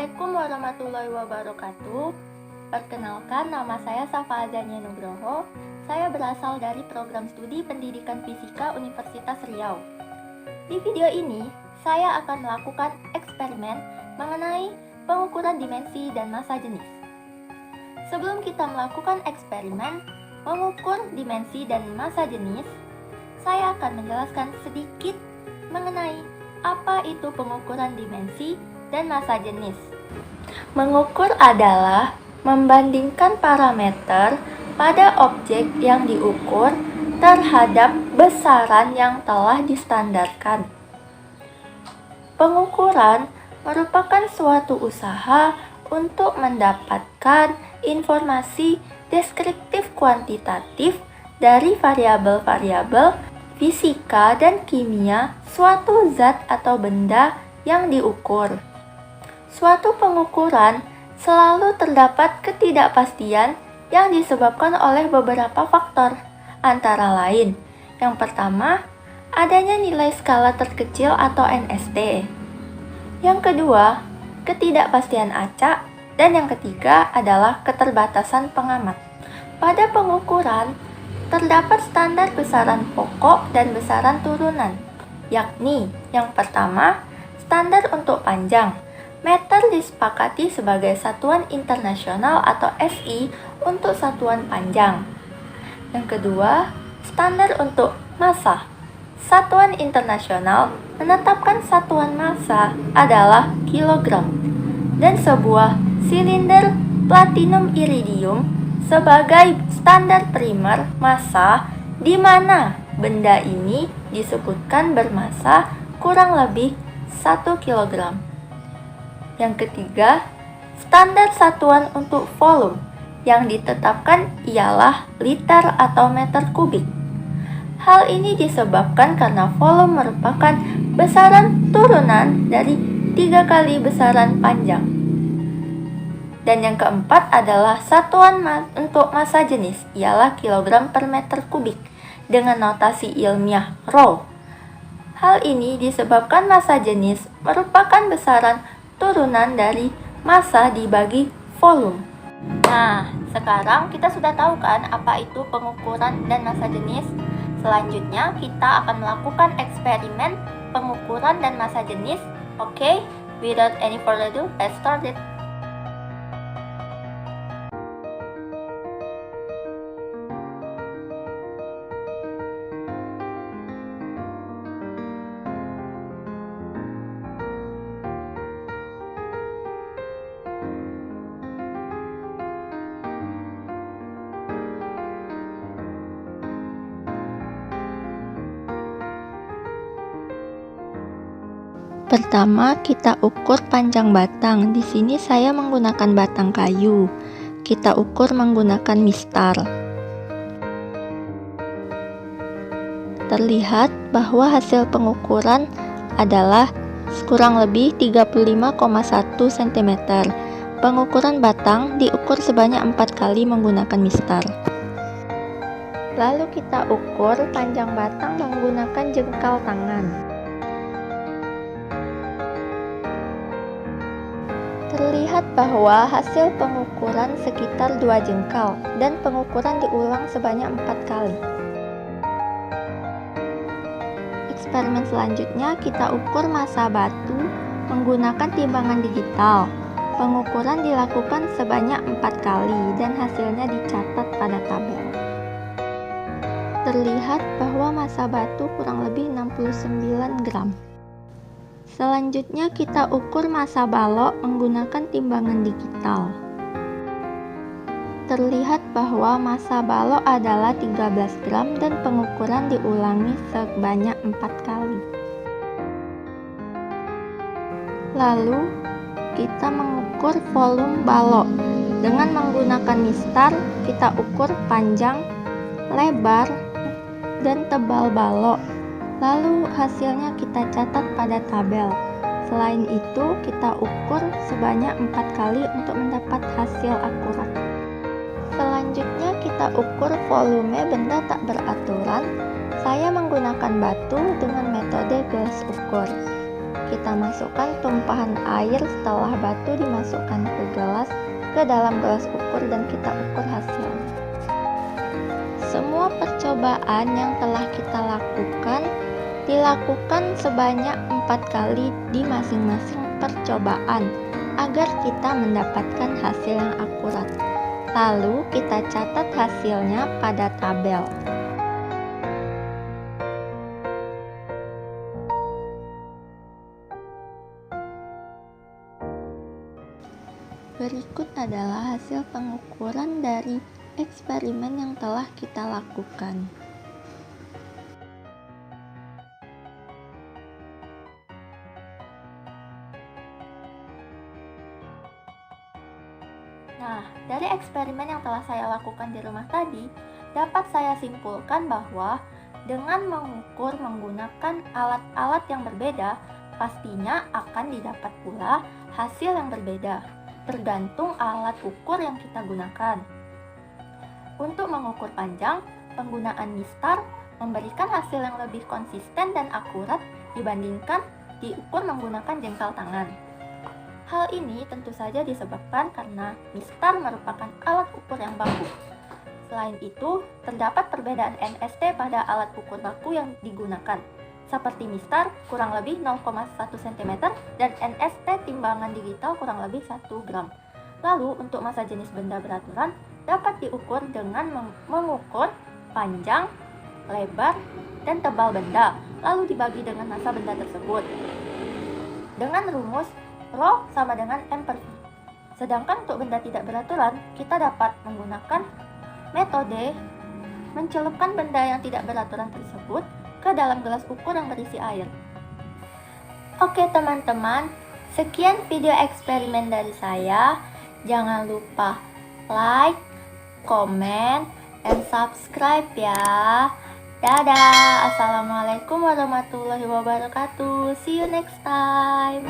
Assalamualaikum warahmatullahi wabarakatuh. Perkenalkan, nama saya Safa Azania Nugroho. Saya berasal dari program studi Pendidikan Fisika Universitas Riau. Di video ini, saya akan melakukan eksperimen mengenai pengukuran dimensi dan massa jenis. Sebelum kita melakukan eksperimen mengukur dimensi dan massa jenis, saya akan menjelaskan sedikit mengenai apa itu pengukuran dimensi dan massa jenis. Mengukur adalah membandingkan parameter pada objek yang diukur terhadap besaran yang telah distandarkan. Pengukuran merupakan suatu usaha untuk mendapatkan informasi deskriptif kuantitatif dari variabel-variabel fisika dan kimia suatu zat atau benda yang diukur. Suatu pengukuran selalu terdapat ketidakpastian yang disebabkan oleh beberapa faktor, antara lain, yang pertama, adanya nilai skala terkecil atau NST. Yang kedua, ketidakpastian acak, dan yang ketiga adalah keterbatasan pengamat. Pada pengukuran, terdapat standar besaran pokok dan besaran turunan, yakni yang pertama, standar untuk panjang. Meter disepakati sebagai satuan internasional atau SI untuk satuan panjang. Yang kedua, standar untuk massa. Satuan internasional menetapkan satuan massa adalah kilogram dan sebuah silinder platinum iridium sebagai standar primer massa di mana benda ini disebutkan bermassa kurang lebih 1 kg. Yang ketiga, standar satuan untuk volume yang ditetapkan ialah liter atau meter kubik. Hal ini disebabkan karena volume merupakan besaran turunan dari 3 kali besaran panjang. Dan yang keempat adalah satuan untuk massa jenis ialah kilogram per meter kubik dengan notasi ilmiah Rho. Hal ini disebabkan massa jenis merupakan besaran turunan dari massa dibagi volume. Nah, sekarang kita sudah tahu kan apa itu pengukuran dan massa jenis. Selanjutnya kita akan melakukan eksperimen pengukuran dan massa jenis. Oke, without any further ado, let's start it. Pertama, kita ukur panjang batang. Di sini saya menggunakan batang kayu. Kita ukur menggunakan mistar. Terlihat bahwa hasil pengukuran adalah kurang lebih 35,1 cm. Pengukuran batang diukur sebanyak 4 kali menggunakan mistar. Lalu kita ukur panjang batang menggunakan jengkal tangan. Terlihat bahwa hasil pengukuran sekitar 2 jengkal dan pengukuran diulang sebanyak 4 kali. Eksperimen selanjutnya kita ukur massa batu menggunakan timbangan digital. Pengukuran dilakukan sebanyak 4 kali dan hasilnya dicatat pada tabel. Terlihat bahwa massa batu kurang lebih 69 gram. Selanjutnya kita ukur massa balok menggunakan timbangan digital. Terlihat bahwa massa balok adalah 13 gram dan pengukuran diulangi sebanyak 4 kali. Lalu kita mengukur volume balok. Dengan menggunakan mistar, kita ukur panjang, lebar, dan tebal balok. Lalu hasilnya kita catat pada tabel. Selain itu, kita ukur sebanyak 4 kali untuk mendapat hasil akurat. Selanjutnya kita ukur volume benda tak beraturan. Saya menggunakan batu dengan metode gelas ukur. kita masukkan tumpahan air setelah batu dimasukkan ke dalam gelas ukur dan kita ukur hasilnya. Semua percobaan yang telah kita lakukan dilakukan sebanyak 4 kali di masing-masing percobaan agar kita mendapatkan hasil yang akurat. Lalu kita catat hasilnya pada tabel. Berikut adalah hasil pengukuran dari eksperimen yang telah kita lakukan. Nah, dari eksperimen yang telah saya lakukan di rumah tadi, dapat saya simpulkan bahwa dengan mengukur menggunakan alat-alat yang berbeda, pastinya akan didapat pula hasil yang berbeda, tergantung alat ukur yang kita gunakan. Untuk mengukur panjang, penggunaan mistar memberikan hasil yang lebih konsisten dan akurat dibandingkan diukur menggunakan jengkal tangan. Hal ini tentu saja disebabkan karena mistar merupakan alat ukur yang baku. Selain itu, terdapat perbedaan NST pada alat ukur baku yang digunakan, seperti mistar kurang lebih 0,1 cm dan NST timbangan digital kurang lebih 1 gram. Lalu, untuk massa jenis benda beraturan dapat diukur dengan mengukur panjang, lebar, dan tebal benda, lalu dibagi dengan massa benda tersebut. Dengan rumus Rho sama dengan M per V. Sedangkan untuk benda tidak beraturan, kita dapat menggunakan metode mencelupkan benda yang tidak beraturan tersebut ke dalam gelas ukur yang berisi air. Oke teman-teman, sekian video eksperimen dari saya. Jangan lupa like, comment, dan subscribe ya. Dadah, assalamualaikum warahmatullahi wabarakatuh. See you next time.